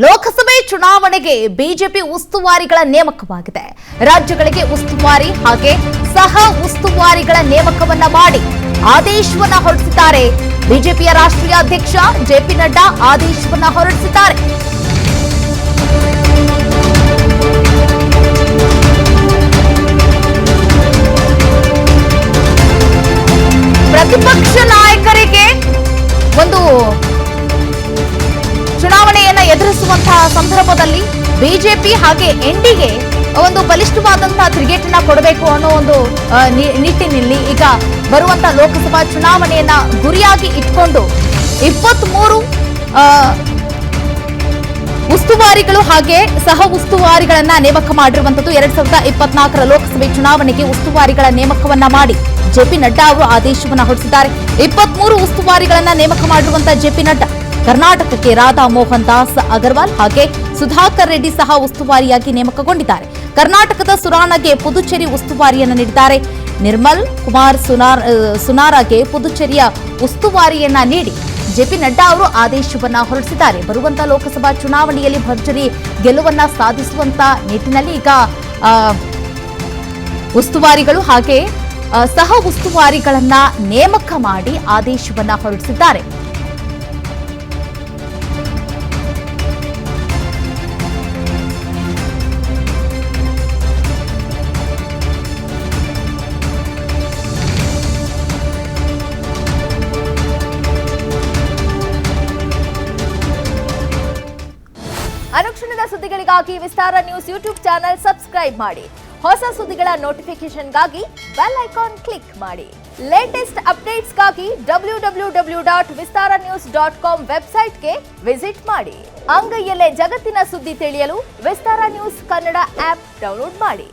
ಲೋಕಸಭೆ ಚುನಾವಣೆಗೆ ಬಿಜೆಪಿ ಉಸ್ತುವಾರಿಗಳ ನೇಮಕವಾಗಿದೆ. ರಾಜ್ಯಗಳಿಗೆ ಉಸ್ತುವಾರಿ ಹಾಗೆ ಸಹ ಉಸ್ತುವಾರಿಗಳ ನೇಮಕವನ್ನ ಮಾಡಿ ಆದೇಶವನ್ನ ಹೊರಡಿಸಿದ್ದಾರೆ. ಬಿಜೆಪಿಯ ರಾಷ್ಟ್ರೀಯ ಅಧ್ಯಕ್ಷ ಜೆಪಿ ನಡ್ಡಾ ಆದೇಶವನ್ನ ಹೊರಡಿಸಿದ್ದಾರೆ. ಪ್ರತಿಪಕ್ಷ ನಾಯಕರಿಗೆ ಒಂದು ಚುನಾವಣೆಯನ್ನ ಎದುರಿಸುವಂತಹ ಸಂದರ್ಭದಲ್ಲಿ ಬಿಜೆಪಿ ಹಾಗೆ ಎನ್ಡಿಗೆ ಒಂದು ಬಲಿಷ್ಠವಾದಂತಹ ತಿರುಗೇಟನ್ನ ಕೊಡಬೇಕು ಅನ್ನೋ ಒಂದು ನಿಟ್ಟಿನಲ್ಲಿ ಈಗ ಬರುವಂತಹ ಲೋಕಸಭಾ ಚುನಾವಣೆಯನ್ನ ಗುರಿಯಾಗಿ ಇಟ್ಕೊಂಡು 23 ಉಸ್ತುವಾರಿಗಳು ಹಾಗೆ ಸಹ ಉಸ್ತುವಾರಿಗಳನ್ನ ನೇಮಕ ಮಾಡಿರುವಂತದ್ದು. 2024ರ ಲೋಕಸಭೆ ಚುನಾವಣೆಗೆ ಉಸ್ತುವಾರಿಗಳ ನೇಮಕವನ್ನ ಮಾಡಿ ಜೆಪಿ ನಡ್ಡಾ ಅವರು ಆದೇಶವನ್ನ ಹೊರಡಿಸಿದ್ದಾರೆ. 23 ಉಸ್ತುವಾರಿಗಳನ್ನ ನೇಮಕ ಮಾಡಿರುವಂತಹ ಜೆಪಿ ನಡ್ಡಾ ಕರ್ನಾಟಕಕ್ಕೆ ರಾಧಾ ಮೋಹನ್ ದಾಸ್ ಅಗರ್ವಾಲ್ ಹಾಗೆ ಸುಧಾಕರ್ ರೆಡ್ಡಿ ಸಹ ಉಸ್ತುವಾರಿಯಾಗಿ ನೇಮಕಗೊಂಡಿದ್ದಾರೆ. ಕರ್ನಾಟಕದ ಸುರಾಣಗೆ ಪುದುಚೇರಿ ಉಸ್ತುವಾರಿಯನ್ನು ನೀಡಿದ್ದಾರೆ. ನಿರ್ಮಲ್ ಕುಮಾರ್ ಸುನಾರಾಗೆ ಪುದುಚೇರಿಯ ಉಸ್ತುವಾರಿಯನ್ನ ನೀಡಿ ಜೆಪಿ ನಡ್ಡಾ ಅವರು ಆದೇಶವನ್ನ ಹೊರಡಿಸಿದ್ದಾರೆ. ಬರುವಂತಹ ಲೋಕಸಭಾ ಚುನಾವಣೆಯಲ್ಲಿ ಭರ್ಜರಿ ಗೆಲುವನ್ನ ಸಾಧಿಸುವಂತ ನಿಟ್ಟಿನಲ್ಲಿ ಈಗ ಉಸ್ತುವಾರಿಗಳು ಹಾಗೆ ಸಹ ಉಸ್ತುವಾರಿಗಳನ್ನ ನೇಮಕ ಮಾಡಿ ಆದೇಶವನ್ನ ಹೊರಡಿಸಿದ್ದಾರೆ. ಅನುಕ್ಷಣದ ಸುದ್ದಿಗಳಿಗಾಗಿ ವಿಸ್ತಾರ ನ್ಯೂಸ್ ಯೂಟ್ಯೂಬ್ ಚಾನೆಲ್ ಸಬ್ಸ್ಕ್ರೈಬ್ ಮಾಡಿ. ಹೊಸ ಸುದ್ದಿಗಳ ನೋಟಿಫಿಕೇಶನ್ಗಾಗಿ ಬೆಲ್ ಐಕಾನ್ ಕ್ಲಿಕ್ ಮಾಡಿ. ಲೇಟೆಸ್ಟ್ ಅಪ್ಡೇಟ್ಸ್ಗಾಗಿ www.vistaranews.com ವೆಬ್ಸೈಟ್ಗೆ ವಿಸಿಟ್ ಮಾಡಿ. ಅಂಗೈಯಲ್ಲೇ ಜಗತ್ತಿನ ಸುದ್ದಿ ತಿಳಿಯಲು ವಿಸ್ತಾರ ನ್ಯೂಸ್ ಕನ್ನಡ ಆಪ್ ಡೌನ್ಲೋಡ್ ಮಾಡಿ.